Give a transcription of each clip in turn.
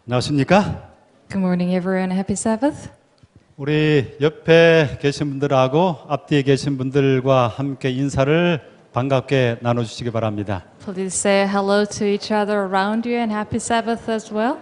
안녕하십니까? Good morning, everyone. Happy Sabbath. 우리 옆에 계신 분들하고 앞뒤에 계신 분들과 함께 인사를 반갑게 나눠주시기 바랍니다. Please say hello to each other around you and happy Sabbath as well.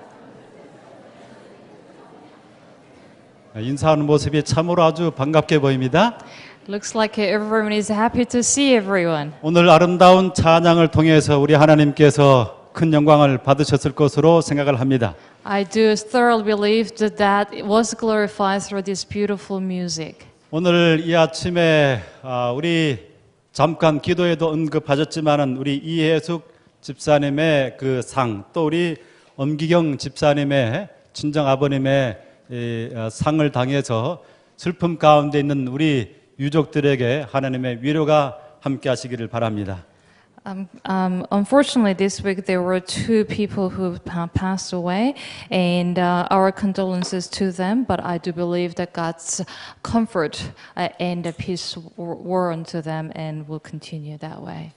인사하는 모습이 참으로 아주 반갑게 보입니다. Looks like everyone is happy to see everyone. 오늘 아름다운 찬양을 통해서 우리 하나님께서 큰 영광을 받으셨을 것으로 생각을 합니다. I do thoroughly believe that it was glorified through this beautiful music. 오늘 이 아침에 우리 잠깐 기도에도 언급하셨지만은 우리 이혜숙 집사님의 그 상, 또 우리 엄기경 집사님의 친정 아버님의 상을 당해서 슬픔 가운데 있는 우리 유족들에게 하나님의 위로가 함께하시기를 바랍니다. Unfortunately, this week there were two people who passed away, and our condolences to them. But I do believe that God's comfort and peace were unto them, and will continue that way.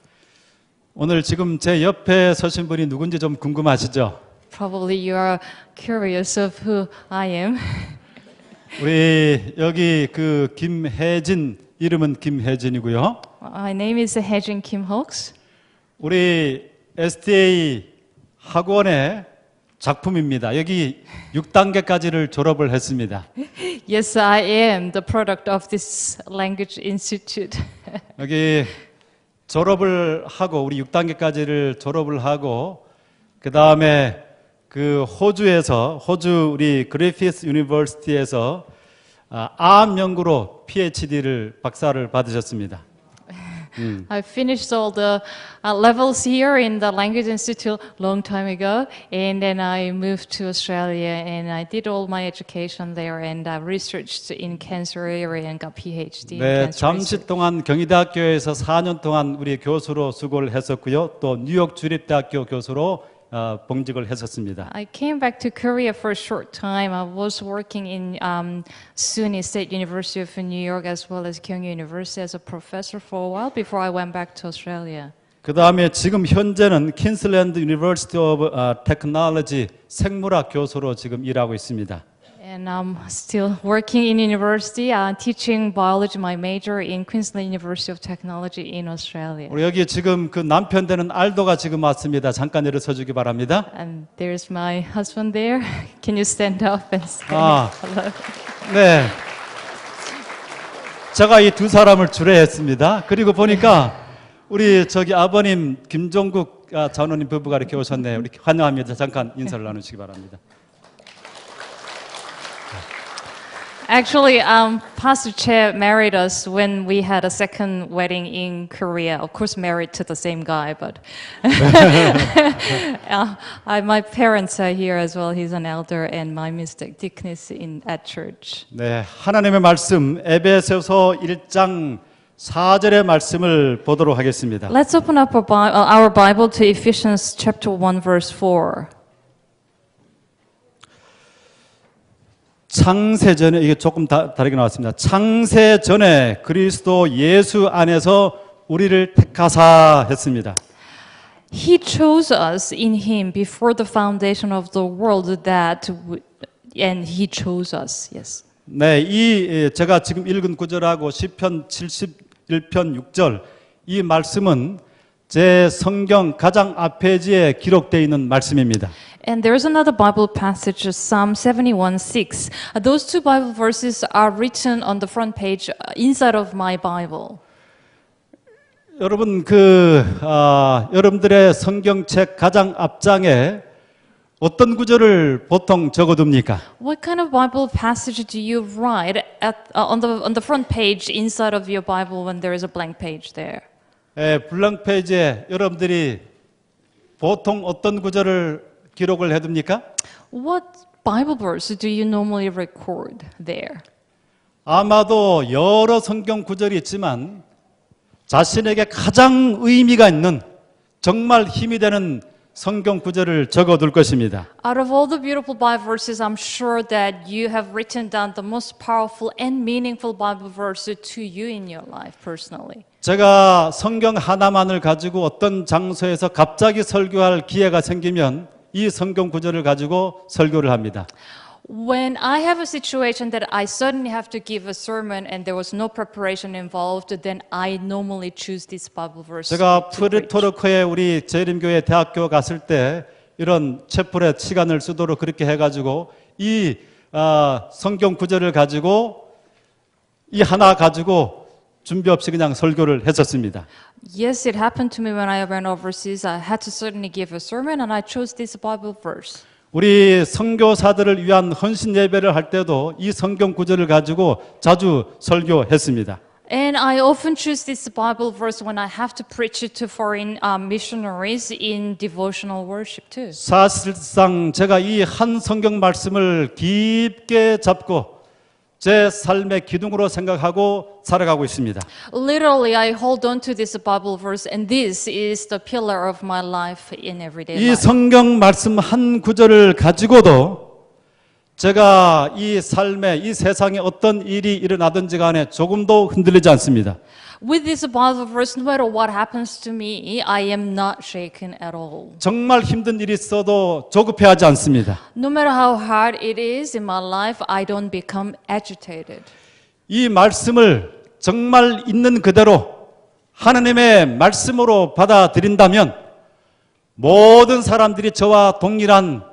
오늘 지금 제 옆에 서신 분이 누군지 좀 궁금하시죠? Probably you are curious of who I am. 우리 여기 그 김혜진, 이름은 김혜진이고요. My name is Haejin Kim Hoks. 우리 SDA 학원의 작품입니다. 여기 6단계까지를 졸업을 했습니다. Yes, I am the product of this language institute. 여기 졸업을 하고 우리 6단계까지를 졸업을 하고 그 다음에 그 호주 우리 그리피스 유니버시티에서 암 연구로 PhD를 박사를 받으셨습니다. I finished all the levels here in the Language Institute long time ago, and then I moved to Australia and I did all my education there and I researched in cancer area and got PhD. 네, in cancer 잠시 research. 동안 경희대학교에서 4년 동안 우리 교수로 수고를 했었고요. 또 뉴욕 주립대학교 교수로 봉직을 했었습니다. I came back to Korea for a short time. I was working in SUNY State University of New York as well as Kyung University as a professor for a while before I went back to Australia. 그 다음에 지금 현재는 퀸슬랜드 유니버시티 오브 테크놀로지 생물학 교수로 지금 일하고 있습니다. And I'm still working in university, teaching biology, my major in Queensland University of Technology in Australia. 우리 여기 지금 그 남편 되는 알도가 지금 왔습니다. 잠깐 일어서 주기 바랍니다. And there's my husband there. Can you stand up and say hello? 네. 제가 이 두 사람을 주례했습니다. 그리고 보니까 우리 저기 아버님 김종국 전원님 부부가 이렇게 오셨네요. 우리 환영합니다. 잠깐 인사를 나누시기 바랍니다. Actually, Pastor Che married us when we had a second wedding in Korea. Of course, married to the same guy, but my parents are here as well. He's an elder, and my Mr. Dickness at church. 네, 하나님의 말씀 에베소서 1장 4절의 말씀을 보도록 하겠습니다. Let's open up our Bible to Ephesians chapter 1, verse 4. 창세 전에 이게 조금 다르게 나왔습니다. 창세 전에 그리스도 예수 안에서 우리를 택하사 했습니다. He chose us in Him before the foundation of the world and He chose us. Yes. 네, 이 제가 지금 읽은 구절하고 시편 71편 6절 이 말씀은 제 성경 가장 앞페이지에 기록되어 있는 말씀입니다. And there's another Bible passage, Psalm 71:6. Those two Bible verses are written on the front page inside of my Bible. 여러분 여러분들의 성경책 가장 앞장에 어떤 구절을 보통 적어둡니까? What kind of Bible passage do you write on the front page inside of your Bible when there is a blank page there? 블랑 페이지에 여러분들이 보통 어떤 구절을 기록을 해둡니까? What Bible verse do you normally record there? 아마도 여러 성경 구절이 있지만 자신에게 가장 의미가 있는 정말 힘이 되는 성경 구절을 적어둘 것입니다. Out of all the beautiful Bible verses, I'm sure that you have written down the most powerful and meaningful Bible verse to you in your life personally. 제가 성경 하나만을 가지고 어떤 장소에서 갑자기 설교할 기회가 생기면 이 성경 구절을 가지고 설교를 합니다. When I have a situation that I suddenly have to give a sermon and there was no preparation involved, then I normally choose this Bible verse. 제가 to preach. 푸에르토리코에 우리 재림교회 대학교 갔을 때 이런 채플에 시간을 쓰도록 그렇게 해가지고 이 성경 구절을 가지고 이 하나 가지고 준비 없이 그냥 설교를 했었습니다. Yes, it happened to me when I went overseas. I had to certainly give a sermon and I chose this Bible verse. 우리 선교사들을 위한 헌신 예배를 할 때도 이 성경 구절을 가지고 자주 설교했습니다. And I often choose this Bible verse when I have to preach it to foreign missionaries in devotional worship too. 사실상 제가 이 한 성경 말씀을 깊게 잡고 제 삶의 기둥으로 생각하고 살아가고 있습니다. Literally, I hold on to this Bible verse, and this is the pillar of my life in everyday 이 life. 성경 말씀 한 구절을 가지고도 제가 이 삶에 이 세상에 어떤 일이 일어나든지 간에 조금도 흔들리지 않습니다. With this Bible verse, no matter what happens to me, I am not shaken at all. 정말 힘든 일이 있어도 조급해하지 않습니다. No matter how hard it is in my life, I don't become agitated. 이 말씀을 정말 있는 그대로 하나님의 말씀으로 받아들인다면 모든 사람들이 저와 동일한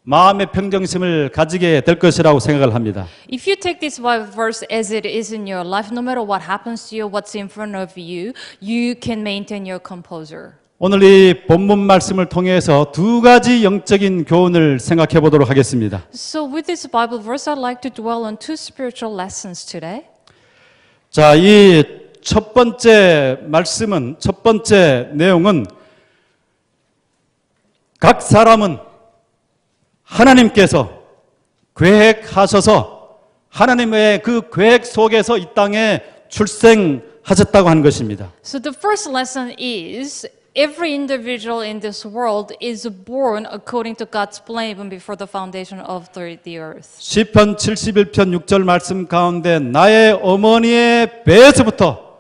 마음의 평정심을 가지게 될 것이라고 생각을 합니다. If you take this Bible verse as it is in your life, no matter what happens to you, what's in front of you, you can maintain your composure. 오늘 이 본문 말씀을 통해서 두 가지 영적인 교훈을 생각해 보도록 하겠습니다. So with this Bible verse, I'd like to dwell on two spiritual lessons today. 자, 이 첫 번째 말씀은, 첫 번째 내용은 각 사람은 하나님께서 계획하셔서 하나님의 그 계획 속에서 이 땅에 출생하셨다고 하는 것입니다. So the first lesson is every individual in this world is born according to God's plan even before the foundation of the earth. 시편 71편 6절 말씀 가운데 나의 어머니의 배에서부터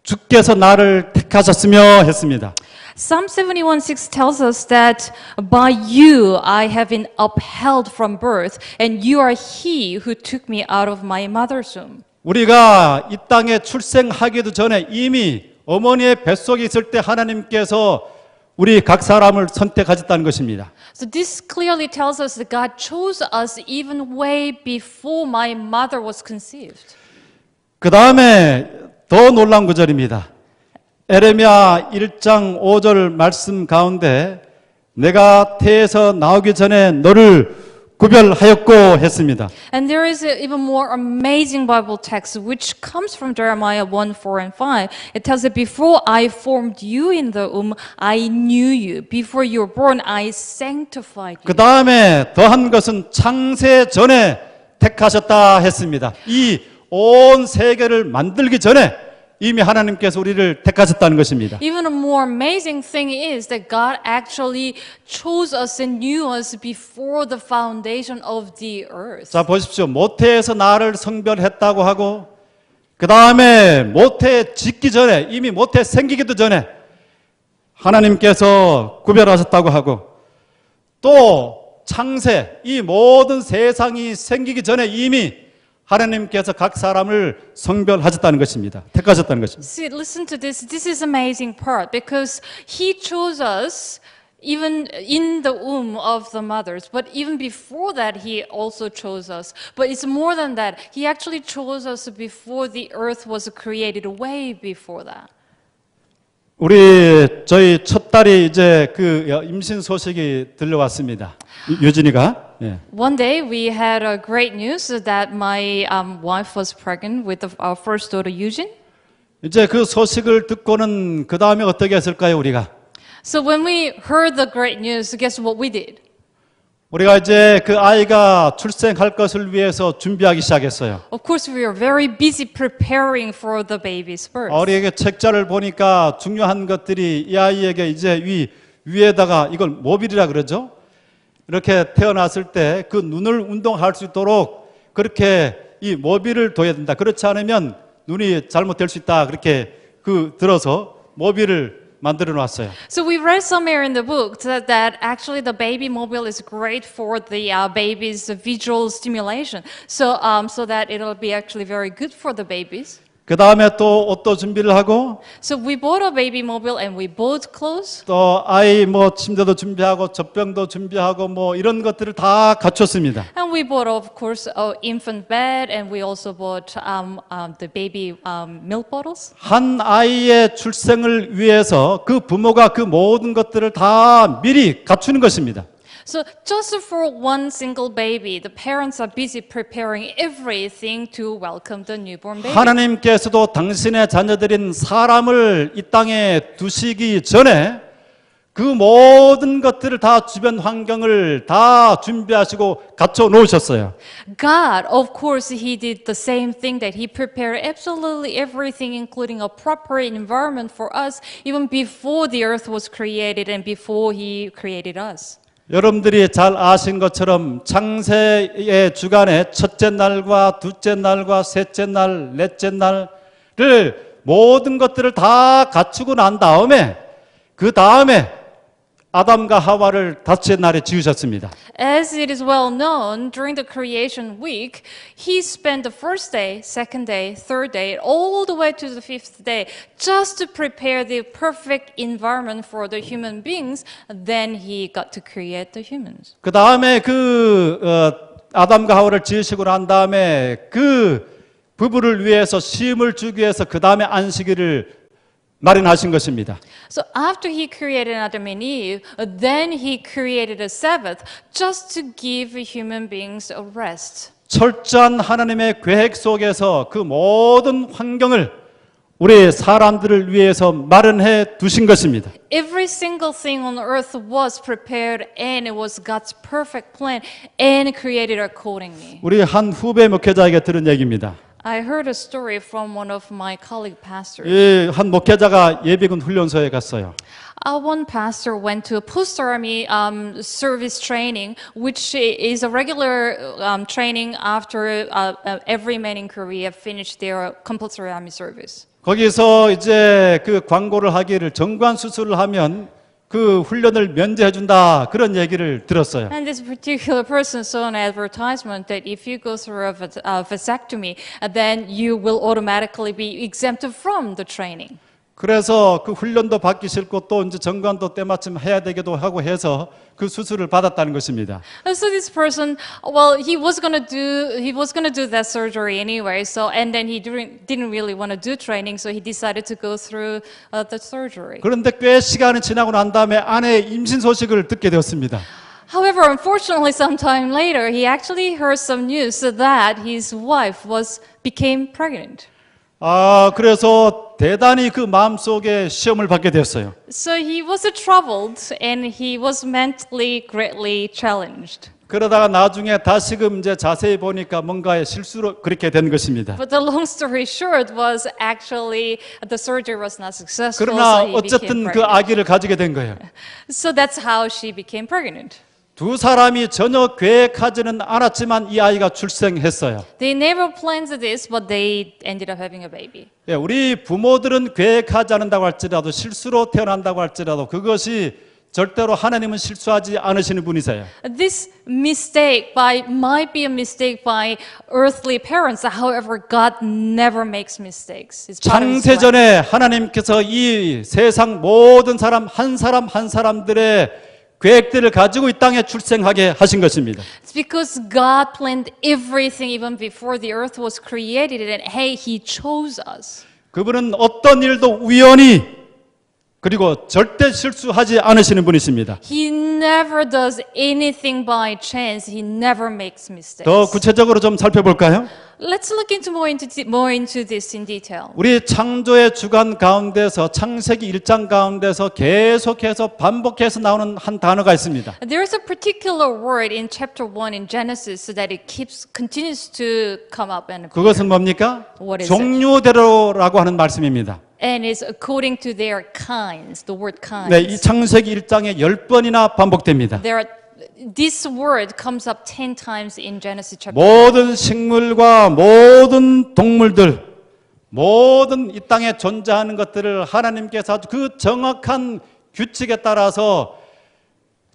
주께서 나를 택하셨으며 했습니다. Psalm 71:6 tells us that by you I have been upheld from birth, and you are he who took me out of my mother's womb. 우리가 이 땅에 출생하기도 전에 이미 어머니의 뱃속에 있을 때 하나님께서 우리 각 사람을 선택하셨다는 것입니다. So this clearly tells us that God chose us even way before my mother was conceived. 그 다음에 더 놀라운 구절입니다. 에레미야 1장 5절 말씀 가운데 내가 태에서 나오기 전에 너를 구별하였고 했습니다. And there is an even more amazing Bible text which comes from Jeremiah 1:4 and 5. It tells that before I formed you in the womb, I knew you. Before you were born, I sanctified you. 그 다음에 더한 것은 창세 전에 택하셨다 했습니다. 이 온 세계를 만들기 전에 이미 하나님께서 우리를 택하셨다는 것입니다. Even a more amazing thing is that God actually chose us and knew us before the foundation of the earth. 자, 보십시오. 모태에서 나를 성별했다고 하고 그 다음에 모태 짓기 전에 이미 모태 생기기도 전에 하나님께서 구별하셨다고 하고 또 창세 이 모든 세상이 생기기 전에 이미 하나님께서 각 사람을 성별하셨다는 것입니다. 택하셨다는 것입니다. See, listen to this. This is amazing part because He chose us even in the womb of the mothers. But even before that, He also chose us. But it's more than that. He actually chose us before the earth was created, way before that. 저희 첫 딸이 이제 그 임신 소식이 들려왔습니다. 유진이가. 예. One day we had a great news that my wife was pregnant with our first daughter, Eugene. 이제 그 소식을 듣고는 그 다음에 어떻게 했을까요, 우리가? So when we heard the great news, guess what we did? 우리가 이제 그 아이가 출생할 것을 위해서 준비하기 시작했어요. Of course, we are very busy preparing for the baby's birth. 우리에게 책자를 보니까 중요한 것들이 이 아이에게 이제 위에다가 이걸 모빌이라 그러죠. 이렇게 태어났을 때 그 눈을 운동할 수 있도록 그렇게 이 모빌을 둬야 된다. 그렇지 않으면 눈이 잘못될 수 있다. 그렇게 들어서 모빌을 만들어 놨어요. So we read somewhere in the book that actually the baby mobile is great for the baby's visual stimulation. So that it'll be actually very good for the babies. 그 다음에 또 옷도 준비를 하고 So we bought a baby mobile and we bought clothes. 또 아이 뭐 침대도 준비하고 젖병도 준비하고 뭐 이런 것들을 다 갖췄습니다. And we bought, of course, an infant bed, and we also bought the baby milk bottles. 한 아이의 출생을 위해서 그 부모가 그 모든 것들을 다 미리 갖추는 것입니다. So just for one single baby, the parents are busy preparing everything to welcome the newborn baby. 하나님께서도 당신의 자녀들인 사람을 이 땅에 두시기 전에 그 모든 것들을 다 주변 환경을 다 준비하시고 갖춰 놓으셨어요. God, of course, He did the same thing, that He prepared absolutely everything, including a proper environment for us, even before the earth was created and before He created us. 여러분들이 잘 아신 것처럼 창세의 주간에 첫째 날과 둘째 날과 셋째 날, 넷째 날을 모든 것들을 다 갖추고 난 다음에 그 다음에 아담과 하와를 다섯째 날에 지으셨습니다. As it is well known, during the creation week, He spent the first day, second day, third day, all the way to the fifth day, just to prepare the perfect environment for the human beings. Then He got to create the humans. 그 다음에 아담과 하와를 지으시고 난 다음에 그 부부를 위해서 쉼을 주기 위해서 그 다음에 안식일을 마련하신 것입니다. So after He created Adam and Eve, then He created a Sabbath just to give human beings a rest. 철저한 하나님의 계획 속에서 그 모든 환경을 우리 사람들을 위해서 마련해 두신 것입니다. Every single thing on earth was prepared, and it was God's perfect plan and created accordingly. 우리 한 후배 목회자에게 들은 얘기입니다. I heard a story from one of my colleague pastors. 이 한 목회자가 예비군 훈련소에 갔어요. One pastor went to a post-army service training, which is a regular training after every man in Korea finished their compulsory army service. 거기서 이제 그 광고를 하기를 정관 수술을 하면 그 훈련을 면제해 준다 그런 얘기를 들었어요. And this particular person saw an advertisement that if you go through a vasectomy, then you will automatically be exempted from the training. 그래서 그 훈련도 받기 싫고 또 이제 정관도 때마침 해야 되기도 하고 해서 그 수술을 받았다는 것입니다. And so this person, well, he was gonna do that surgery anyway. So and then he didn't really want to do training, so he decided to go through the surgery. 그런데 꽤 시간이 지나고 난 다음에 아내의 임신 소식을 듣게 되었습니다. However, unfortunately, sometime later, he actually heard some news that his wife became pregnant. 그래서 대단히 그 마음속에 시험을 받게 되었어요. So he was troubled and he was mentally greatly challenged. 그러다가 나중에 다시금 이제 자세히 보니까 뭔가의 실수로 그렇게 된 것입니다. But the long story short was actually the surgery was not successful. 그러나 So he became 어쨌든 그 pregnant. 아기를 가지게 된 거예요. So that's how she became pregnant. 두 사람이 전혀 계획하지는 않았지만 이 아이가 출생했어요. They never planned this, but they ended up having a baby. 예, 우리 부모들은 계획하지 않는다고 할지라도 실수로 태어난다고 할지라도 그것이 절대로 하나님은 실수하지 않으시는 분이세요. This mistake might be a mistake by earthly parents. However, God never makes mistakes. It's part of His plan. 창세전에 하나님께서 이 세상 모든 사람 한 사람들의 계획들을 가지고 이 땅에 출생하게 하신 것입니다. It's because God planned everything even before the earth was created, and hey, He chose us. 그분은 어떤 일도 우연히 그리고 절대 실수하지 않으시는 분이십니다. He never does anything by chance. He never makes mistakes. 더 구체적으로 좀 살펴볼까요? Let's look more into this in detail. 우리 창조의 주간 가운데서 창세기 1장 가운데서 계속해서 반복해서 나오는 한 단어가 있습니다. There is a particular word in chapter 1 in Genesis that it continues to come up and appear. 그것은 뭡니까? What is it? 종류대로라고 하는 말씀입니다. And it's according to their kinds, the word kinds. 네, 이 창세기 1장에 10번이나 반복됩니다. This word comes up 10 times in Genesis chapter 1. 모든 식물과 모든 동물들, 모든 이 땅에 존재하는 것들을 하나님께서 아주 그 정확한 규칙에 따라서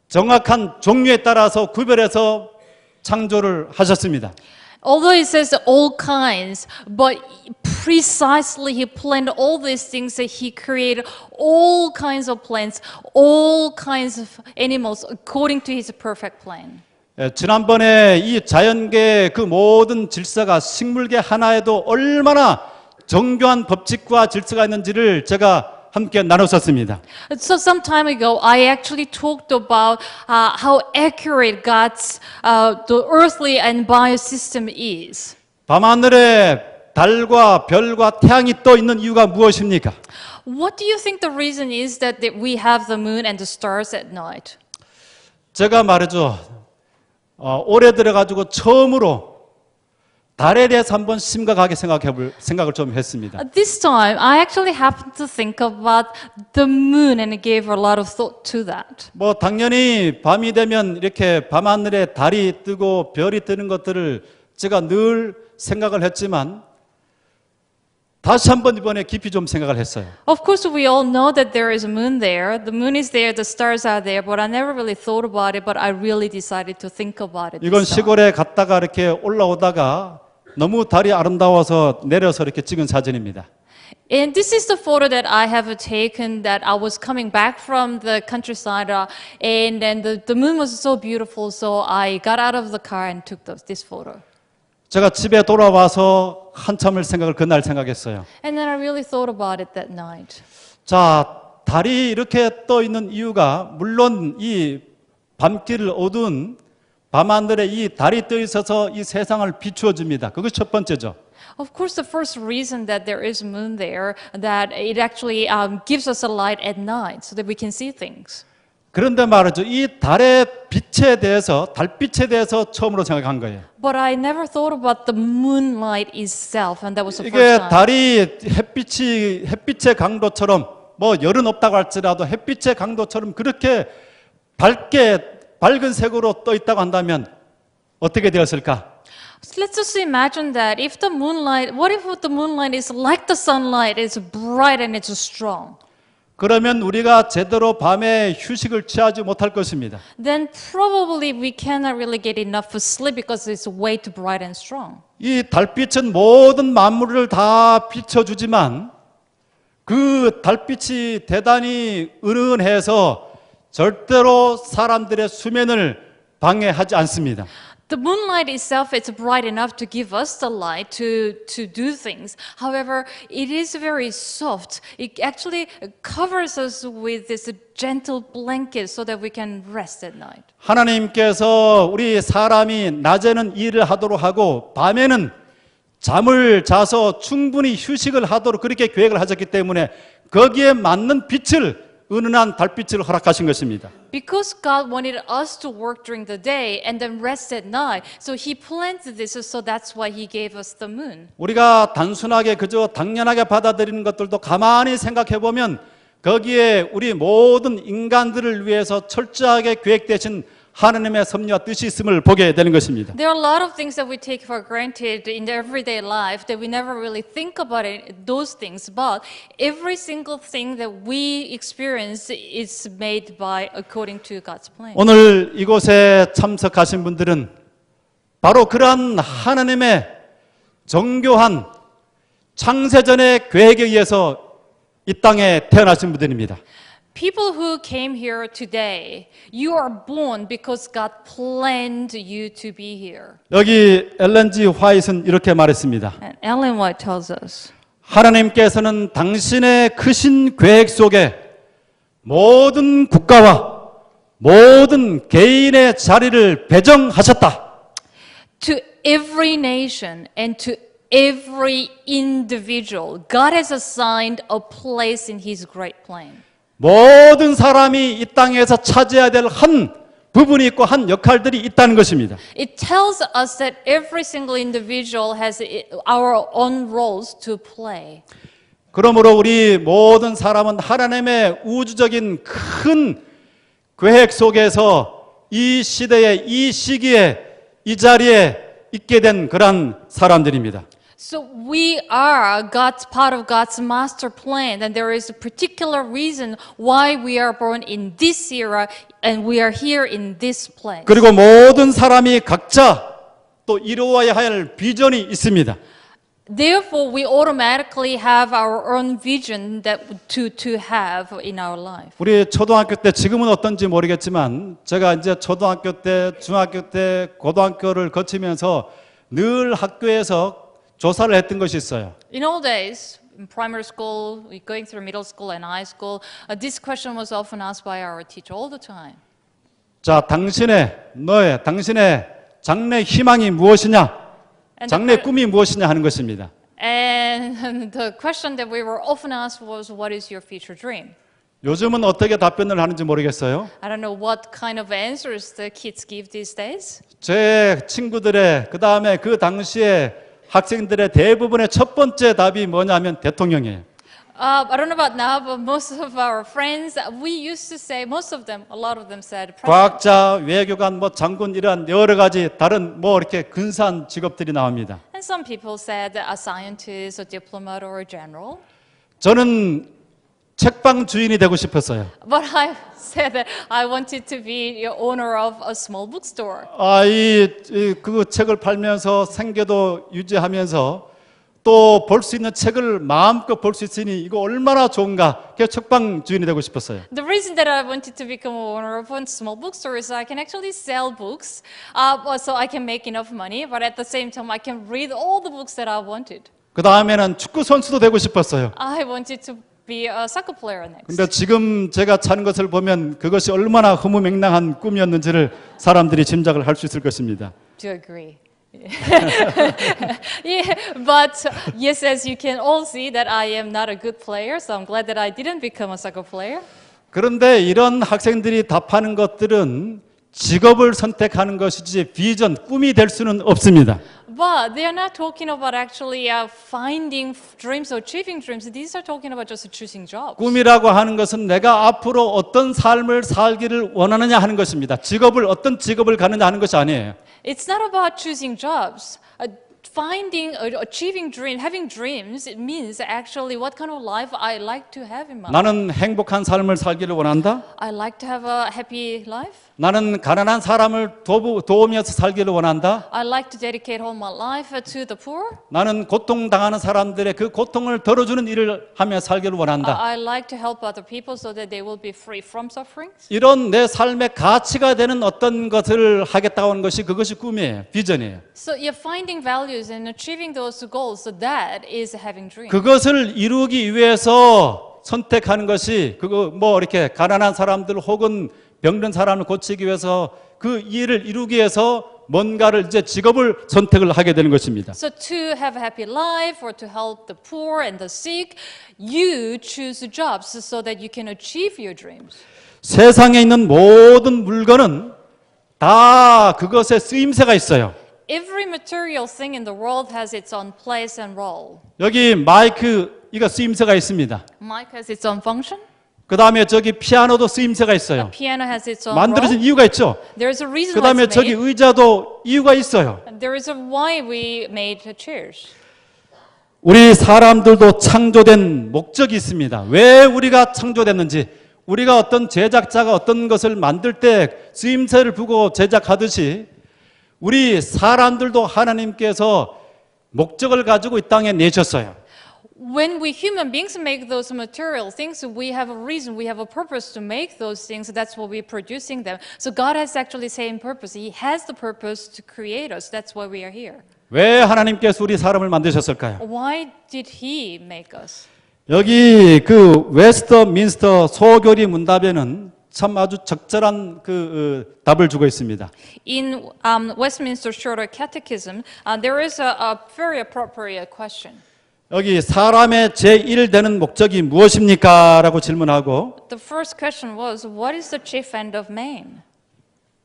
정확한 종류에 따라서 구별해서 창조를 하셨습니다. Although it says all kinds, but precisely he planned all these things that he created all kinds of plants, all kinds of animals according to his perfect plan. 지난번에 이 자연계의 그 모든 질서가 식물계 하나에도 얼마나 정교한 법칙과 질서가 있는지를 제가 함께 나눴었습니다. So some time ago, I actually talked about how accurate God's the earthly and biosystem is. 밤하늘에 달과 별과 태양이 떠 있는 이유가 무엇입니까? What do you think the reason is that we have the moon and the stars at night? 제가 말이죠. 올해 들어가지고 처음으로 달에 대해서 한번 심각하게 생각을 좀 했습니다. This time, I actually happened to think about the moon and gave a lot of thought to that. 뭐 당연히 밤이 되면 이렇게 밤하늘에 달이 뜨고 별이 뜨는 것들을 제가 늘 생각을 했지만 다시 한번 이번에 깊이 좀 생각을 했어요. Of course, we all know that there is a moon there. The moon is there, the stars are there, but I never really thought about it, but I really decided to think about it. 이건 this time. 시골에 갔다가 이렇게 올라오다가 너무 달이 아름다워서 내려서 이렇게 찍은 사진입니다. And this is the photo that I have taken that I was coming back from the countryside and then the moon was so beautiful, so I got out of the car and took this photo. 제가 집에 돌아와서 한참을 그날 생각했어요. And then I really thought about it that night. 자, 달이 이렇게 떠 있는 이유가 물론 이 밤길을 어두운 밤하늘에 이 달이 떠 있어서 이 세상을 비추어 줍니다. 그것이 첫 번째죠. Of course, the first reason that there is a moon there, that it actually gives us a light at night so that we can see things. 그런데 말이죠. 이 달의 빛에 대해서, 달빛에 대해서 처음으로 생각한 거예요. But I never thought about the moonlight itself, and that was the 이게 first time. 달이 햇빛의 강도처럼 뭐 열은 없다고 할지라도 햇빛의 강도처럼 그렇게 밝은 색으로 떠 있다고 한다면 어떻게 되었을까? So let's just imagine that if the moonlight, what if the moonlight is like the sunlight, it's bright and it's strong? 그러면 우리가 제대로 밤에 휴식을 취하지 못할 것입니다. Then probably we cannot really get enough sleep because it's way too bright and strong. 이 달빛은 모든 만물을 다 비춰주지만 그 달빛이 대단히 은은해서 절대로 사람들의 수면을 방해하지 않습니다. The moonlight itself is bright enough to give us the light to do things. However, it is very soft. It actually covers us with this gentle blanket so that we can rest at night. 하나님께서 우리 사람이 낮에는 일을 하도록 하고 밤에는 잠을 자서 충분히 휴식을 하도록 그렇게 계획을 하셨기 때문에 거기에 맞는 빛을 은은한 달빛을 허락하신 것입니다. Because God wanted us to work during the day and then rest at night, so He planned this, so that's why He gave us the moon. 우리가 단순하게 그저 당연하게 받아들이는 것들도 가만히 생각해 보면 거기에 우리 모든 인간들을 위해서 철저하게 계획되신 하나님의 섭리와 뜻이 있음을 보게 되는 것입니다. There are a lot of things that we take for granted in the everyday life that we never really think about those things, but every single thing that we experience is made by according to God's plan. 오늘 이곳에 참석하신 분들은 바로 그러한 하나님의 정교한 창세전의 계획에 의해서 이 땅에 태어나신 분들입니다. People who came here today, you are born because God planned you to be here. 여기 엘렌 G. 화이트는 이렇게 말했습니다. And Ellen White tells us, 하나님께서는 당신의 크신 계획 속에 모든 국가와 모든 개인의 자리를 배정하셨다. to every nation and to every individual, God has assigned a place in His great plan. 모든 사람이 이 땅에서 차지해야 될 한 부분이 있고 한 역할들이 있다는 것입니다. It tells us that every single individual has our own roles to play. 그러므로 우리 모든 사람은 하나님의 우주적인 큰 계획 속에서 이 시대에 이 시기에 이 자리에 있게 된 그런 사람들입니다. So we are God's part of God's master plan, and there is a particular reason why we are born in this era and we are here in this place. 그리고 모든 사람이 각자 또 이루어야 할 비전이 있습니다. Therefore, we automatically have our own vision that to have in our life. 우리 초등학교 때 지금은 어떤지 모르겠지만 제가 이제 초등학교 때, 중학교 때, 고등학교를 거치면서 늘 학교에서 조사를 했던 것이 있어요. In old days, in primary school, going through middle school and high school, this question was often asked by our teacher all the time. 자, 당신의 장래 희망이 무엇이냐? 장래 꿈이 무엇이냐 하는 것입니다. And the question that we were often asked was, what is your future dream? 요즘은 어떻게 답변을 하는지 모르겠어요. I don't know what kind of answers the kids give these days. 제 친구들의 그다음에 그 당시에 학생들의 대부분의 첫 번째 답이 뭐냐면 대통령이에요. I don't know about now, but most of our friends, we used to say, most of them, a lot of them said, president. 과학자, 외교관, 뭐 장군 이런 여러 가지 다른 뭐 이렇게 근사한 직업들이 나옵니다. And some people said a scientist, a diplomat, or a general. 저는 책방 주인이 되고 싶었어요. But I said that I wanted to be the owner of a small bookstore. 그 책을 팔면서 생계도 유지하면서 또 볼 수 있는 책을 마음껏 볼 수 있으니 이거 얼마나 좋은가. 그래서 책방 주인이 되고 싶었어요. The reason that I wanted to become a owner of a small bookstore is I can actually sell books, so I can make enough money, but at the same time I can read all the books that I wanted. 그 다음에는 축구 선수도 되고 싶었어요. I wanted to be a soccer player next. 근데 지금 제가 찾는 것을 보면 그것이 얼마나 허무맹랑한 꿈이었는지를 사람들이 짐작을 할 수 있을 것입니다. To agree. Yeah, but yes, as you can all see that I am not a good player, so I'm glad that I didn't become a soccer player. 그런데 이런 학생들이 답하는 것들은 직업을 선택하는 것이지 비전, 꿈이 될 수는 없습니다. But they are not talking about actually finding dreams or achieving dreams. These are talking about just choosing jobs. 꿈이라고 하는 것은 내가 앞으로 어떤 삶을 살기를 원하느냐 하는 것입니다. 어떤 직업을 가느냐 하는 것이 아니에요. It's not about choosing jobs. Finding, achieving dreams, having dreams, it means actually what kind of life I like to have in my life. 나는 행복한 삶을 살기를 원한다. I like to have a happy life. 나는 가난한 사람을 도우면서 살기를 원한다. I like to dedicate all my life to the poor. 나는 고통당하는 사람들의 그 고통을 덜어주는 일을 하며 살기를 원한다. I like to help other people so that they will be free from suffering. 이런 내 삶의 가치가 되는 어떤 것을 하겠다고 하는 것이 그것이 꿈이에요. 비전이에요. So you're finding values and achieving those goals. So that is having dreams. 그것을 이루기 위해서 선택하는 것이 그거 뭐 이렇게 가난한 사람들 혹은 병든 사람을 고치기 위해서 그 일을 이루기 위해서 뭔가를 이제 직업을 선택을 하게 되는 것입니다. So to have a happy life or to help the poor and the sick, you choose jobs so that you can achieve your dreams. 세상에 있는 모든 물건은 다 그것의 쓰임새가 있어요. Every material thing in the world has its own place and role. 여기 마이크 이거 쓰임새가 있습니다. Mic has its own function. 그 다음에 저기 피아노도 쓰임새가 있어요. Piano has its own 만들어진 role. 이유가 있죠. There is a reason 그 why 다음에 it's 저기 made. 의자도 이유가 있어요. There is a why we made chairs. 우리 사람들도 창조된 목적이 있습니다. 왜 우리가 창조됐는지, 우리가 어떤 제작자가 어떤 것을 만들 때 쓰임새를 두고 제작하듯이 우리 사람들도 하나님께서 목적을 가지고 이 땅에 내셨어요. When we human beings make those material things, we have a reason, we have a purpose to make those things. That's why we're producing them. So God has actually same purpose. He has the purpose to create us. That's why we are here. 왜 하나님께서 우리 사람을 만드셨을까요? Why did He make us? 여기 그 웨스터민스터 소교리 문답에는 참 아주 적절한 답을 주고 있습니다. In Westminster Shorter Catechism, there is a very appropriate question. 여기 사람의 제1되는 목적이 무엇입니까? 라고 질문하고 The first question was, what is the chief end of man?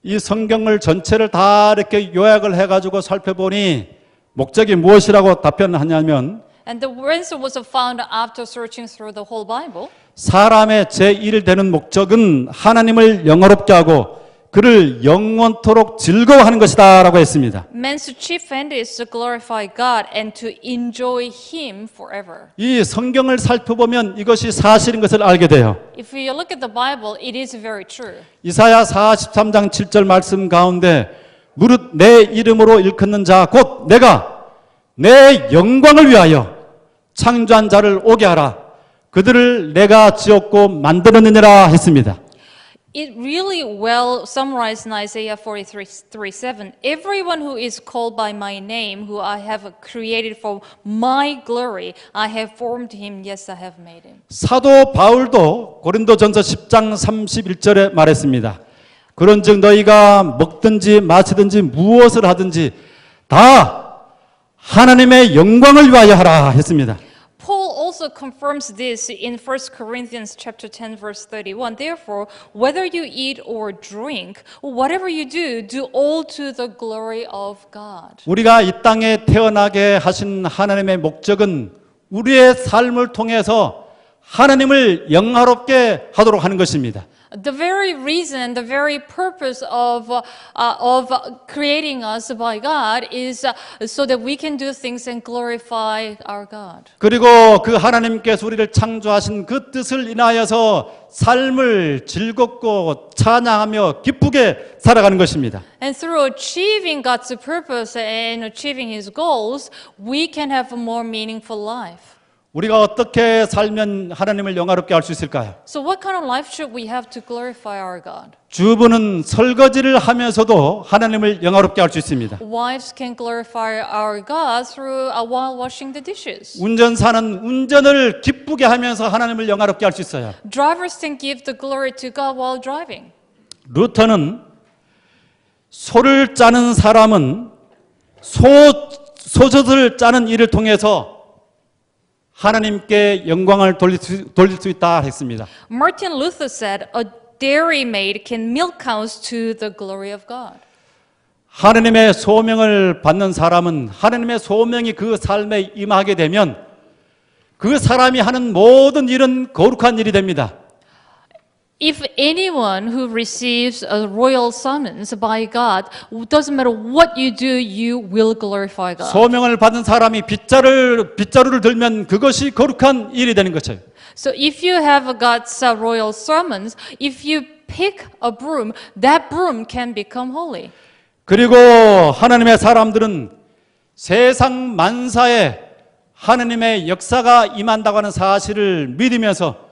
이 성경을 전체를 다 이렇게 요약을 해가지고 살펴보니 목적이 무엇이라고 답변하냐면 And the answer was found after searching through the whole Bible. 사람의 제1되는 목적은 하나님을 영화롭게 하고 그를 영원토록 즐거워하는 것이다라고 했습니다. Man's chief end is to glorify God and to enjoy Him forever. 이 성경을 살펴보면 이것이 사실인 것을 알게 돼요. If you look at the Bible, it is very true. 이사야 43장 7절 말씀 가운데 무릇 내 이름으로 일컫는 자 곧 내가 내 영광을 위하여 창조한 자를 오게 하라. 그들을 내가 지었고 만들었느니라 했습니다. It really well summarized in Isaiah 43:7. Everyone who is called by my name, who I have created for my glory, I have formed him, yes, I have made him. 사도 바울도 고린도전서 10장 31절에 말했습니다. 그런즉 너희가 먹든지 마시든지 무엇을 하든지 다 하나님의 영광을 위하여 하라 했습니다. Paul also confirms this in 1 Corinthians chapter 10 verse 31. Therefore, whether you eat or drink, or whatever you do, do all to the glory of God. 우리가 이 땅에 태어나게 하신 하나님의 목적은 우리의 삶을 통해서 하나님을 영화롭게 하도록 하는 것입니다. The very reason, the very purpose of creating us by God is so that we can do things and glorify our God. 그리고 그 하나님께서 우리를 창조하신 그 뜻을 인하여서 삶을 즐겁고 찬양하며 기쁘게 살아가는 것입니다. And through achieving God's purpose and achieving His goals, we can have a more meaningful life. 우리가 어떻게 살면 하나님을 영화롭게 할 수 있을까요? So what kind of life should we have to glorify our God? 주부는 설거지를 하면서도 하나님을 영화롭게 할 수 있습니다. Wives can glorify our God through while washing the dishes. 운전사는 운전을 기쁘게 하면서 하나님을 영화롭게 할 수 있어요. Drivers can give the glory to God while driving. 루터는 소를 짜는 사람은 소젖을 짜는 일을 통해서 하나님께 영광을 돌릴 수 있다 했습니다. Martin Luther said, a dairy maid can milk cows to the glory of God. 하나님의 소명을 받는 사람은 하나님의 소명이 그 삶에 임하게 되면 그 사람이 하는 모든 일은 거룩한 일이 됩니다. If anyone who receives a royal summons by God, doesn't matter what you do, you will glorify God. 소명을 받은 사람이 빗자루를 들면 그것이 거룩한 일이 되는 것이에요. So if you have God's royal summons, if you pick a broom, that broom can become holy. 그리고 하나님의 사람들은 세상 만사에 하나님의 역사가 임한다고 하는 사실을 믿으면서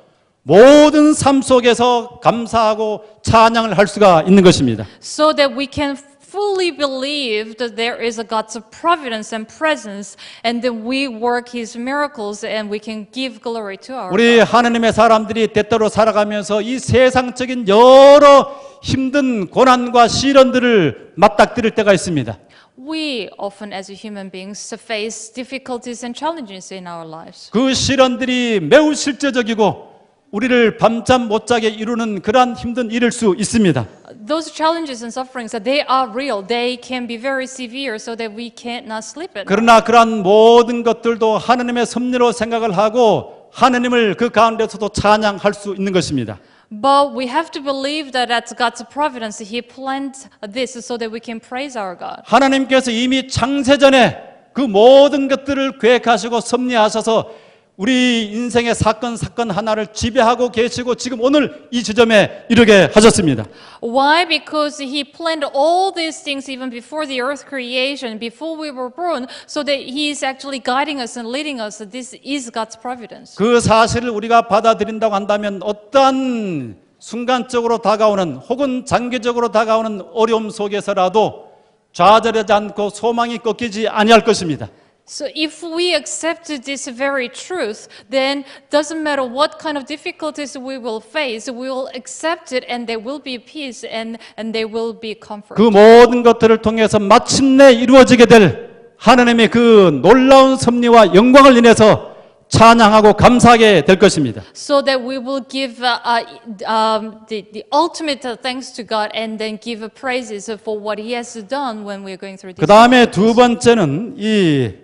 모든 삶 속에서 감사하고 찬양을 할 수가 있는 것입니다. So that we can fully believe that there is a God's providence and presence, and that we work His miracles, and we can give glory to our 우리 God. 하나님의 사람들이 때때로 살아가면서 이 세상적인 여러 힘든 고난과 시련들을 맞닥뜨릴 때가 있습니다. We often, as human beings, face difficulties and challenges in our lives. 그 시련들이 매우 실제적이고 우리를 밤잠 못 자게 이루는 그러한 힘든 일일 수 있습니다. Those challenges and sufferings, they are real. They can be very severe, so that we cannot sleep at night. 그러나 그러한 모든 것들도 하나님의 섭리로 생각을 하고 하나님을 그 가운데서도 찬양할 수 있는 것입니다. But we have to believe that that's God's providence. He planned this so that we can praise our God. 하나님께서 이미 창세전에 그 모든 것들을 계획하시고 섭리하셔서 우리 인생의 사건 하나를 지배하고 계시고 지금 오늘 이 지점에 이르게 하셨습니다. Why? Because He planned all these things even before the earth creation, before we were born, so that He is actually guiding us and leading us. This is God's providence. 그 사실을 우리가 받아들인다고 한다면 어떠한 순간적으로 다가오는 혹은 장기적으로 다가오는 어려움 속에서라도 좌절하지 않고 소망이 꺾이지 아니할 것입니다. So if we accept this very truth, then doesn't matter what kind of difficulties we will face, we will accept it, and there will be peace and there will be comfort. 그 모든 것들을 통해서 마침내 이루어지게 될 하나님의 그 놀라운 섭리와 영광을 인해서 찬양하고 감사하게 될 것입니다. So that we will give the ultimate thanks to God and then give praises for what He has done when we are going through this. 그 다음에 두 번째는 이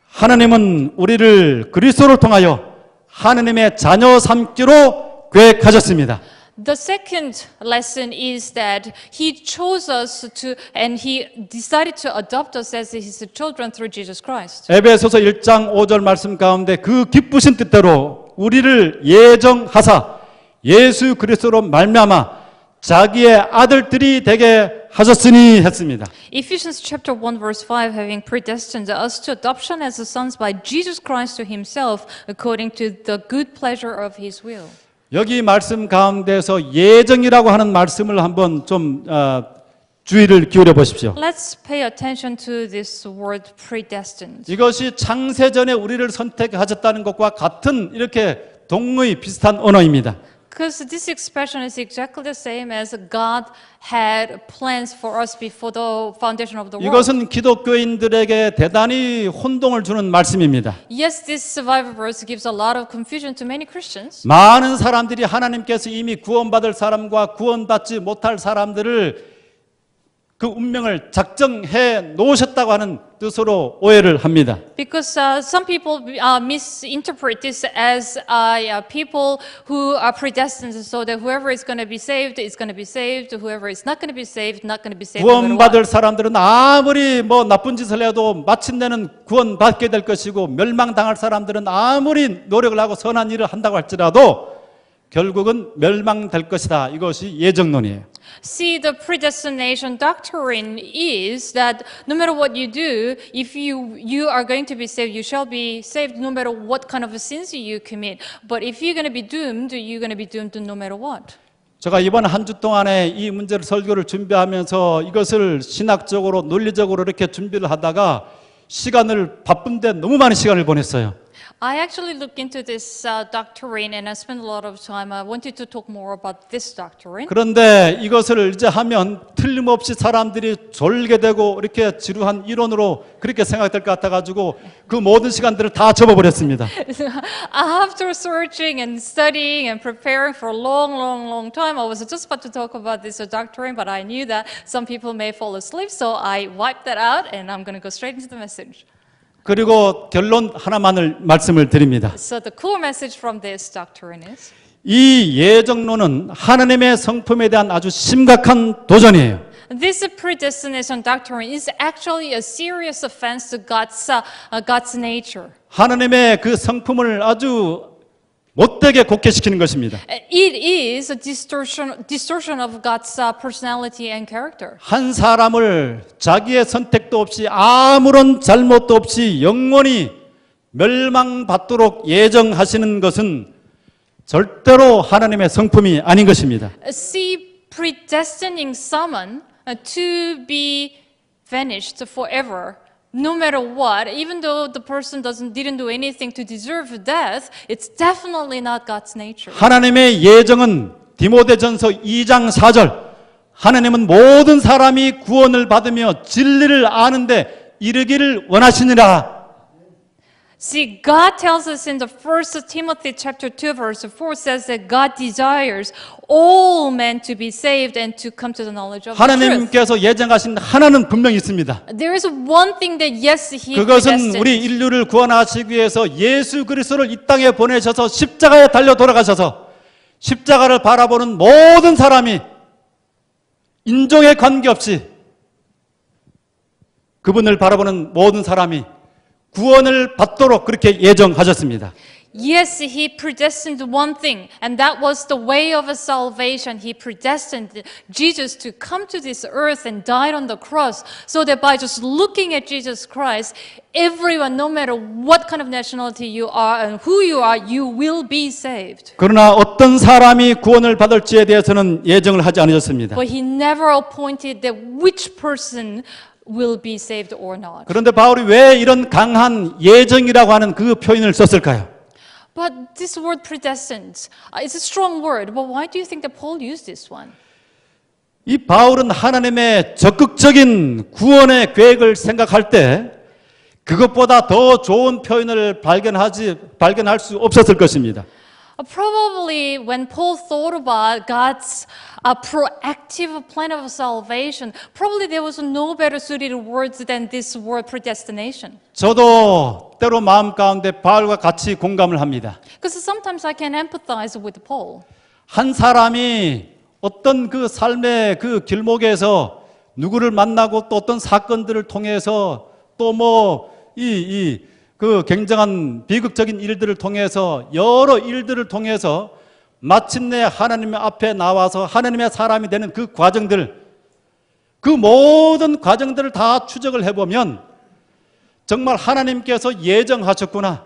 하나님은 우리를 그리스도를 통하여 하나님의 자녀 삼기로 계획하셨습니다. The second lesson is that he chose us to, and he decided to adopt us as his children through Jesus Christ. 에베소서 1장 5절 말씀 가운데 그 기쁘신 뜻대로 우리를 예정하사 예수 그리스도로 말미암아 자기의 아들들이 되게 하셨으니 했습니다. Ephesians chapter 1 verse 5, having predestined us to adoption as sons by Jesus Christ to himself according to the good pleasure of his will. 여기 말씀 가운데서 예정이라고 하는 말씀을 한번 좀 주의를 기울여 보십시오. Let's pay attention to this word predestined. 이것이 창세전에 우리를 선택하셨다는 것과 같은 이렇게 동의 비슷한 언어입니다. Because this expression is exactly the same as God had plans for us before the foundation of the world. 이것은 기독교인들에게 대단히 혼동을 주는 말씀입니다. Yes, this survivor verse gives a lot of confusion to many Christians. 많은 사람들이 하나님께서 이미 구원받을 사람과 구원받지 못할 사람들을 그 운명을 작정해 놓으셨다고 하는 뜻으로 오해를 합니다. Because some people misinterpret this as people who are predestined, so that whoever is going to be saved is going to be saved, whoever is not going to be saved, not going to be saved. no matter 구원받을 what. 사람들은 아무리 나쁜 짓을 해도 마침내는 구원받게 될 것이고 멸망당할 사람들은 아무리 노력을 하고 선한 일을 한다고 할지라도 결국은 멸망될 것이다. 이것이 예정론이에요. See, the predestination doctrine is that no matter what you do, if you are going to be saved, you shall be saved no matter what kind of sins you commit. But if you're going to be doomed, you're going to be doomed no matter what. 제가 이번 한 주 동안에 이 문제를 설교를 준비하면서 이것을 신학적으로 논리적으로 이렇게 준비를 하다가 시간을 바쁜데 너무 많은 시간을 보냈어요. I actually looked into this doctrine and I spent a lot of time. I wanted to talk more about this doctrine. 그런데 이것을 이제 하면 틀림없이 사람들이 졸게 되고 이렇게 지루한 이론으로 그렇게 생각될 것 같아가지고 그 모든 시간들을 다 접어버렸습니다. After searching and studying and preparing for a long time, I was just about to talk about this doctrine, but I knew that some people may fall asleep, so I wiped that out and I'm going to go straight into the message. 그리고 결론 하나만을 말씀을 드립니다. So the core message from this doctrine is 이 예정론은 하나님의 성품에 대한 아주 심각한 도전이에요. this predestination doctrine is actually a serious offense to God's nature. 하나님의 그 성품을 아주 못되게 곡해시키는 것입니다. It is a distortion of God's personality and character. 한 사람을 자기의 선택도 없이 아무런 잘못도 없이 영원히 멸망받도록 예정하시는 것은 절대로 하나님의 성품이 아닌 것입니다. See, predestining someone to be vanished forever, no matter what, even though the person didn't do anything to deserve death, it's definitely not God's nature. 하나님의 예정은 디모데전서 2장 4절 하나님은 모든 사람이 구원을 받으며 진리를 아는데 이르기를 원하시니라. See, God tells us in the 1 Timothy chapter 2 verse 4 says that God desires all men to be saved and to come to the knowledge of the truth. 하나님께서 예정하신 하나는 분명히 있습니다. There is one thing that yes, He 그것은 predestined. 우리 인류를 구원하시기 위해서 예수 그리스도를 이 땅에 보내셔서 십자가에 달려 돌아가셔서 십자가를 바라보는 모든 사람이 인종에 관계없이 그분을 바라보는 모든 사람이 구원을 받도록 그렇게 예정하셨습니다. Yes, He predestined one thing, and that was the way of salvation. He predestined Jesus to come to this earth and died on the cross, so that by just looking at Jesus Christ, everyone, no matter what kind of nationality you are and who you are, you will be saved. 그러나 어떤 사람이 구원을 받을지에 대해서는 예정을 하지 않으셨습니다. But He never appointed that which person will be saved or not. 그런데 바울이 왜 이런 강한 예정이라고 하는 그 표현을 썼을까요? But this word predestined, it's a strong word, but why do you think that Paul used this one? 이 바울은 하나님의 적극적인 구원의 계획을 생각할 때 그것보다 더 좋은 표현을 발견할 수 없었을 것입니다. Probably when Paul thought about God's proactive plan of salvation, probably there was no better suited words than this word predestination. 저도 때로 마음 가운데 바울과 같이 공감을 합니다. Because sometimes I can empathize with Paul. 한 사람이 어떤 그 삶의 그 길목에서 누구를 만나고 또 어떤 사건들을 통해서 또 뭐 그 굉장한 비극적인 일들을 통해서 여러 일들을 통해서 마침내 하나님 앞에 나와서 하나님의 사람이 되는 그 과정들, 그 모든 과정들을 다 추적을 해보면 정말 하나님께서 예정하셨구나,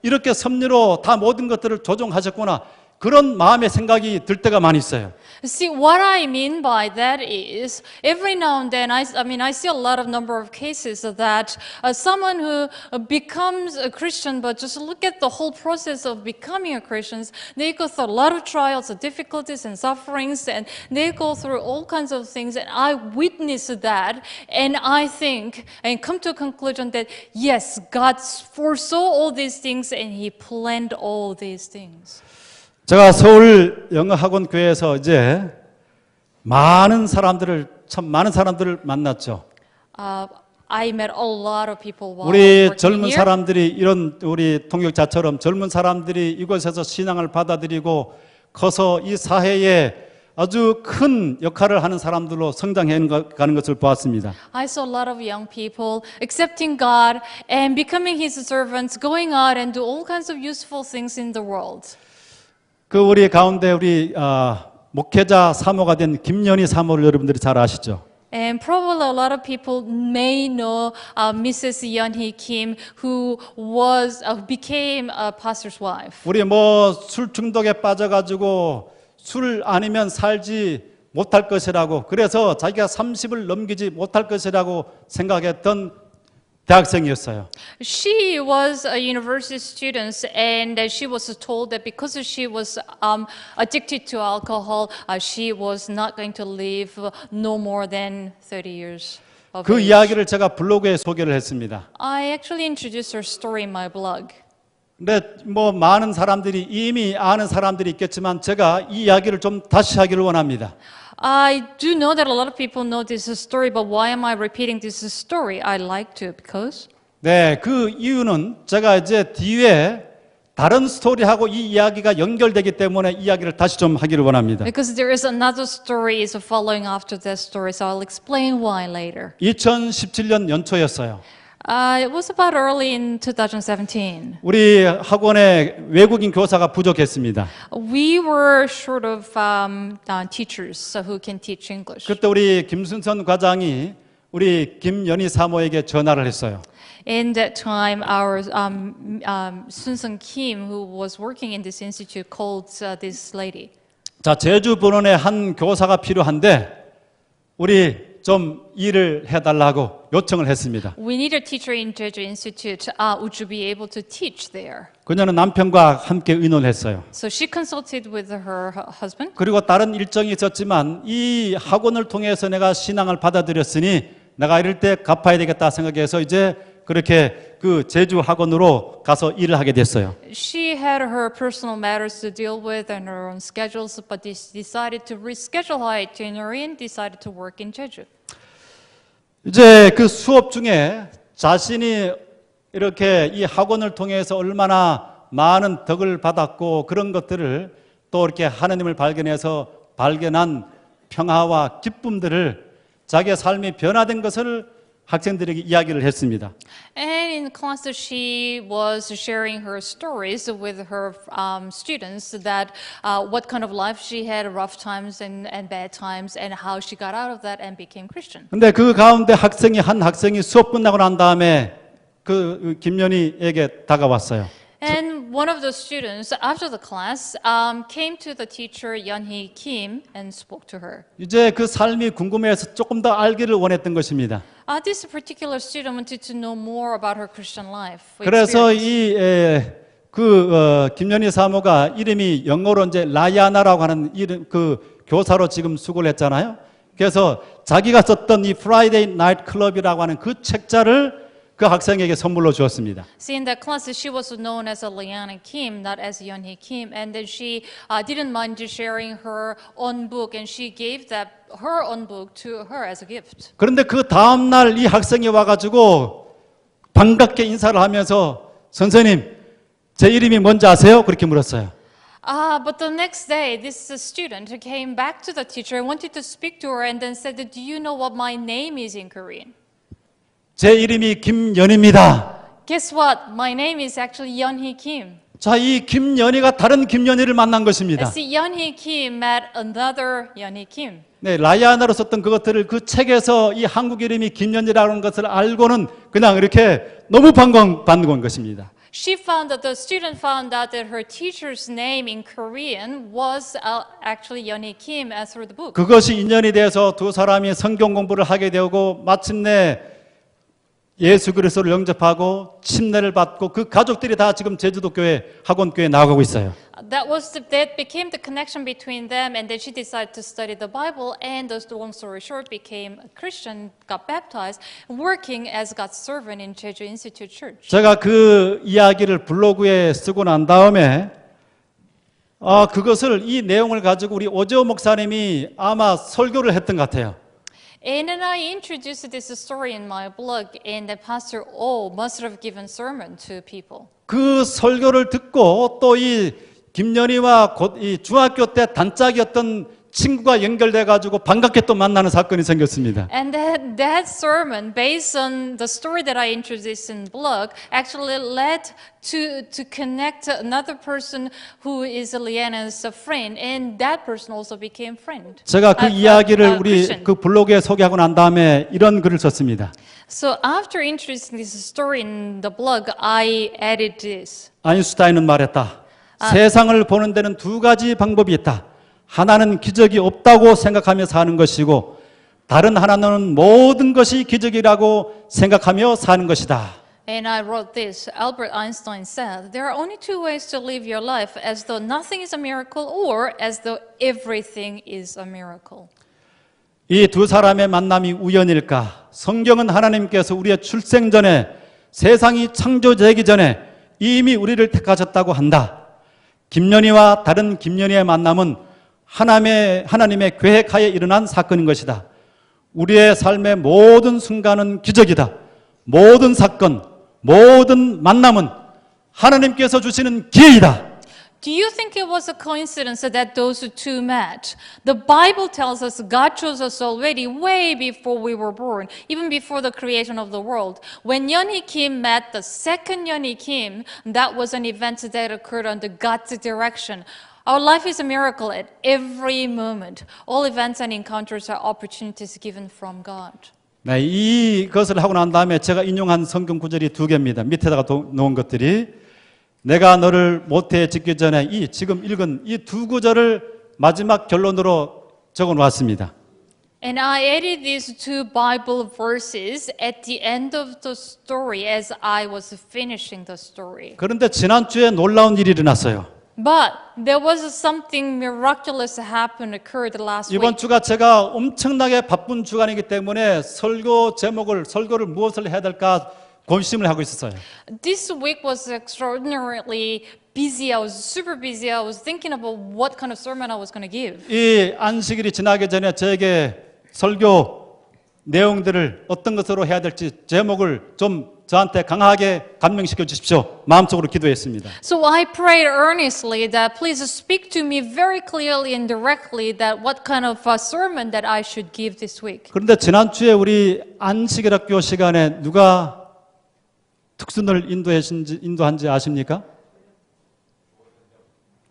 이렇게 섭리로 다 모든 것들을 조종하셨구나, 그런 마음의 생각이 들 때가 많이 있어요. See, what I mean by that is, every now and then, I see a lot of number of cases that someone who becomes a Christian, but just look at the whole process of becoming a Christian, they go through a lot of trials, difficulties, and sufferings, and they go through all kinds of things, and I witness that, and I think, and come to a conclusion that, yes, God foresaw all these things, and He planned all these things. 제가 서울 영어학원 교회에서 이제 많은 사람들을 만났죠. I met a lot of people while 우리 working 젊은 here. 사람들이 이런 우리 통역자처럼 젊은 사람들이 이곳에서 신앙을 받아들이고 커서 이 사회에 아주 큰 역할을 하는 사람들로 성장해 가는 것을 보았습니다. I saw a lot of young people accepting God and becoming His servants, going out and do all kinds of useful things in the world. 그 우리 가운데 우리 목회자 사모가 된 김연희 사모를 여러분들이 잘 아시죠? And probably a lot of people may know Mrs. Yeon-hee Kim, who became a pastor's wife. 우리 뭐 술 중독에 빠져가지고 술 아니면 살지 못할 것이라고, 그래서 자기가 30을 넘기지 못할 것이라고 생각했던 대학생이었어요. She was a university student, and she was told that because she was addicted to alcohol, she was not going to live no more than 30 years of 그 age. 이야기를 제가 블로그에 소개를 했습니다. I actually introduced her story in my blog. 근데 뭐 많은 사람들이 이미 아는 사람들이 있겠지만 제가 이 이야기를 좀 다시 하기를 원합니다. I do know that a lot of people know this story, but why am I repeating this story? I like to because 네, 그 이유는 제가 이제 뒤에 다른 스토리하고 이 이야기가 연결되기 때문에 이야기를 다시 좀 하기를 원합니다. because there is another story is following after that story, so I'll explain why later. 2017년 연초였어요. It was about early in 2017. 우리 학원에 외국인 교사가 부족했습니다. We were short of teachers who can teach English. 그때 우리 김순선 과장이 우리 김연희 사모에게 전화를 했어요. In that time, our Sun-Sung Kim, who was working in this institute, called this lady. 자, 제주 본원에 한 교사가 필요한데 우리 좀 일을 해달라고 요청을 했습니다. We need a teacher in Jeju Institute. Would you be able to teach there? 그녀는 남편과 함께 의논을 했어요. So she consulted with her husband. 그리고 다른 일정이 있었지만 이 학원을 통해서 내가 신앙을 받아들였으니 내가 이럴 때 갚아야 되겠다 생각해서 이제 그렇게 그 제주 학원으로 가서 일을 하게 됐어요. She had her personal matters to deal with and her own schedules, but decided to reschedule her itinerary and decided to work in Jeju. 이제 그 수업 중에 자신이 이렇게 이 학원을 통해서 얼마나 많은 덕을 받았고 그런 것들을 또 이렇게 하나님을 발견한 평화와 기쁨들을 자기의 삶이 변화된 것을 학생들에게 이야기를 했습니다. And in class, she was sharing her stories with her students that what kind of life she had, rough times and bad times, and how she got out of that and became Christian. 근데 그 가운데 한 학생이 수업 끝나고 난 다음에 그 김연희에게 다가왔어요. And one of the students, after the class, came to the teacher, Yeon-hee Kim, and spoke to her. 이제 그 삶이 궁금해서 조금 더 알기를 원했던 것입니다. This particular student wanted to know more about her Christian life. 그래서 experience. 김연희 사모가 이름이 영어로 이제 라야나라고 하는 이름 그 교사로 지금 수고를 했잖아요. 그래서 자기가 썼던 이 프라이데이 나이트 클럽이라고 하는 그 책자를 그 학생에게 선물로 주었습니다. See, in that class, she was known as Liana Kim, not as Yeon-hee Kim, and then she didn't mind sharing her own book, and she gave her own book to her as a gift. 그런데 그 다음 날 이 학생이 와가지고 반갑게 인사를 하면서 선생님, 제 이름이 뭔지 아세요? 그렇게 물었어요. But the next day, this student came back to the teacher and wanted to speak to her and then said, do you know what my name is in Korean? 제 이름이 김연희입니다. Guess what? My name is actually Yeonhee Kim. 자, 이 김연희가 다른 김연희를 만난 것입니다. See, Yeonhee Kim met another Yeonhee Kim. 네, 라이아나로 썼던 그것들을 그 책에서 이 한국 이름이 김연희라는 것을 알고는 그냥 이렇게 너무 반가운 것입니다. She found that the student found out that her teacher's name in Korean was actually Yeonhee Kim as for the book. 그것이 인연이 돼서 두 사람이 성경 공부를 하게 되고 마침내 예수 그리스도를 영접하고 침례를 받고 그 가족들이 다 지금 제주도 교회 학원교회에 나가고 있어요. That became the connection between them, and then she decided to study the Bible. And the long story short, became a Christian, got baptized, working as God's servant in Jeju Institute Church. 제가 그 이야기를 블로그에 쓰고 난 다음에 그것을 이 내용을 가지고 우리 오재호 목사님이 아마 설교를 했던 것 같아요. And then I introduced this story in my blog, and the Pastor O must have given sermon to people. 그 설교를 듣고 또 이 김연희와 곧 이 중학교 때 단짝이었던 친구가 연결돼 가지고 반갑게 또 만나는 사건이 생겼습니다. And that sermon, based on the story that I introduced in blog, actually led to connect another person who is Leanna's friend, and that person also became friend. 제가 그 이야기를 우리 그 블로그에 소개하고 난 다음에 이런 글을 썼습니다. So after introducing this story in the blog, I added this. 아인슈타인은 말했다. 세상을 보는 데는 두 가지 방법이 있다. 하나는 기적이 없다고 생각하며 사는 것이고 다른 하나는 모든 것이 기적이라고 생각하며 사는 것이다. And I wrote this. Albert Einstein said, there are only two ways to live your life, as though nothing is a miracle or as though everything is a miracle. 이 두 사람의 만남이 우연일까? 성경은 하나님께서 우리의 출생 전에 세상이 창조되기 전에 이미 우리를 택하셨다고 한다. 김연희와 다른 김연희의 만남은 하나님의 계획하에 일어난 사건인 것이다. 우리의 삶의 모든 순간은 기적이다. 모든 사건, 모든 만남은 하나님께서 주시는 기회이다. Do you think it was a coincidence that those two met? The Bible tells us God chose us already way before we were born, even before the creation of the world. When Yeonhee Kim met the second Yeonhee Kim, that was an event that occurred under God's direction. Our life is a miracle at every moment. All events and encounters are opportunities given from God. 네, 이것을 하고 난 다음에 제가 인용한 성경 구절이 두 개입니다. 밑에다가 놓은 것들이 내가 너를 모태에 짓기 전에 지금 읽은 이 두 구절을 마지막 결론으로 적어 놓았습니다. And I added these two Bible verses at the end of the story as I was finishing the story. 그런데 지난주에 놀라운 일이 일어났어요. But there was something miraculous occurred last 이번 week. 주가 제가 엄청나게 바쁜 주간이기 때문에 설교를 무엇을 해야 될까 고심을 하고 있었어요. This week was extraordinarily busy. I was super busy. I was thinking about what kind of sermon I was going to give. 이 안식일이 지나기 전에 저에게 설교 내용들을 어떤 것으로 해야 될지 제목을 좀 저한테 강하게 감명시켜 주십시오. 마음속으로 기도했습니다. So I prayed earnestly that please speak to me very clearly and directly that what kind of sermon that I should give this week. 그런데 지난주에 우리 안식일 학교 시간에 누가 특순을 인도한지 아십니까?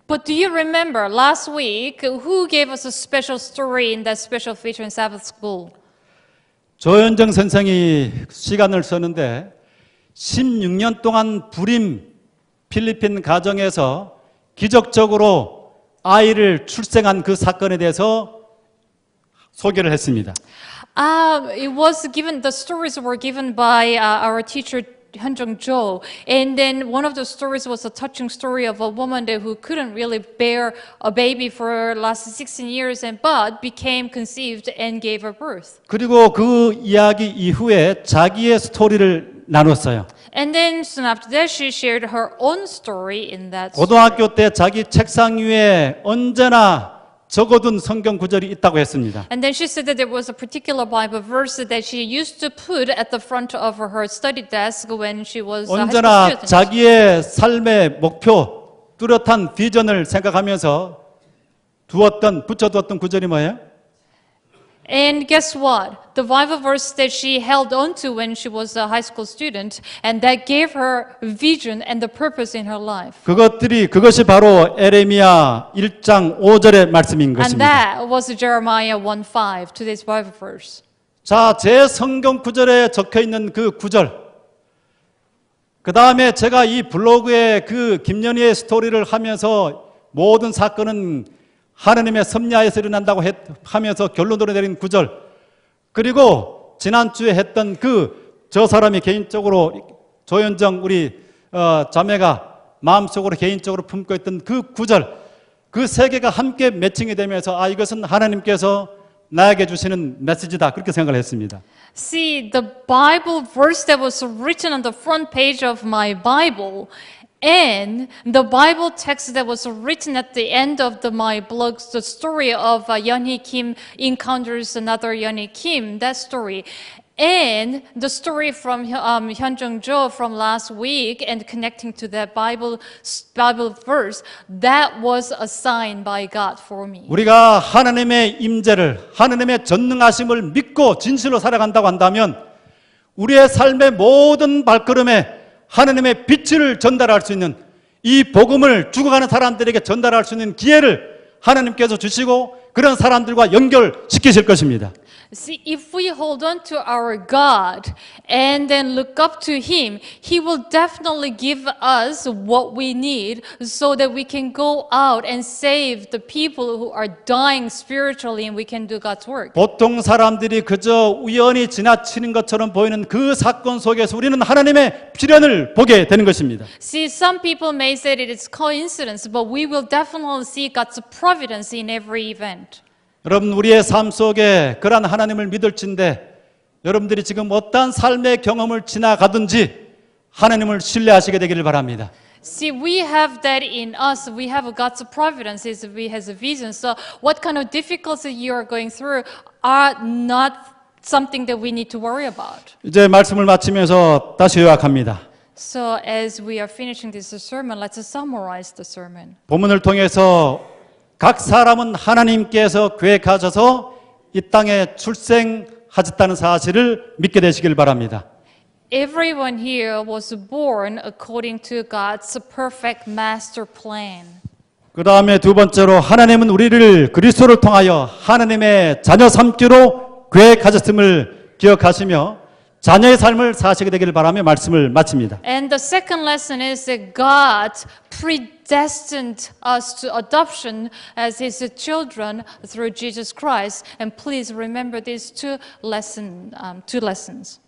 But do you remember last week who gave us a special story in that special feature in Sabbath School? 조현정 선생이 시간을 썼는데 16년 동안 불임 필리핀 가정에서 기적적으로 아이를 출생한 그 사건에 대해서 소개를 했습니다. The stories were given by our teacher Hyunjung Jo, and then one of the stories was a touching story of a woman who couldn't really bear a baby for last 16 years, but became conceived and gave her birth. 그리고 그 이야기 이후에 자기의 스토리를 나눴어요. And then soon after that, she shared her own story in that. 고등학교 때 자기 책상 위에 언제나 적어둔 성경 구절이 있다고 했습니다. And then she said that there was a particular Bible verse that she used to put at the front of her study desk when she was a high school 언제나 student. 자기의 삶의 목표, 뚜렷한 비전을 생각하면서 붙여두었던 구절이 뭐예요? And guess what? The Bible verse that she held on to when she was a high school student, and that gave her vision and the purpose in her life. 그것이 바로 에레미야 1장 5절의 말씀인 And 것입니다. that was Jeremiah 1:5, today's Bible verse. 자, 제 성경 구절에 적혀 있는 그 구절. 그 다음에 제가 이 블로그에 그 김연희의 스토리를 하면서 모든 사건은 하느님의 섭리하에서 일어난다고 하면서 결론으로 내린 구절. 그리고 지난주에 했던 저 사람이 개인적으로 조현정 우리 자매가 마음속으로 개인적으로 품고 있던 그 구절. 그 세 개가 함께 매칭이 되면서 이것은 하나님께서 나에게 주시는 메시지다. 그렇게 생각을 했습니다. See, the Bible verse that was written on the front page of my Bible and the Bible text that was written at the end of my blog, the story of Yeonhee Kim encounters another Yeonhee Kim, that story, and the story from Hyun Jung-jo from last week and connecting to that Bible verse, that was a sign by God for me. 우리가 하나님의 임재를, 하나님의 전능하심을 믿고 진실로 살아간다고 한다면 우리의 삶의 모든 발걸음에 하나님의 빛을 전달할 수 있는 이 복음을 죽어가는 사람들에게 전달할 수 있는 기회를 하나님께서 주시고 그런 사람들과 연결시키실 것입니다. See, if we hold on to our God and then look up to Him, He will definitely give us what we need so that we can go out and save the people who are dying spiritually and we can do God's work. 보통 사람들이 그저 우연히 지나치는 것처럼 보이는 그 사건 속에서 우리는 하나님의 필연을 보게 되는 것입니다. See, some people may say that it's coincidence, but we will definitely see God's providence in every event. 여러분 우리의 삶 속에 그러한 하나님을 믿을진데 여러분들이 지금 어떠한 삶의 경험을 지나가든지 하나님을 신뢰하시게 되기를 바랍니다. See, we have that in us. We have God's providence. We have a vision. So what kind of difficulties you are going through are not something that we need to worry about. 이제 말씀을 마치면서 다시 요약합니다. So as we are finishing this sermon, let's summarize the sermon. 본문을 통해서 각 사람은 하나님께서 계획하셔서 이 땅에 출생하셨다는 사실을 믿게 되시길 바랍니다. Everyone here was born according to God's perfect master plan. 그 다음에 두 번째로 하나님은 우리를 그리스도를 통하여 하나님의 자녀 삼기로 계획하셨음을 기억하시며 자녀의 삶을 사시게 되기를 바라며 말씀을 마칩니다. And the second lesson is that God predestined us to adoption as His children through Jesus Christ. And please remember these two lessons.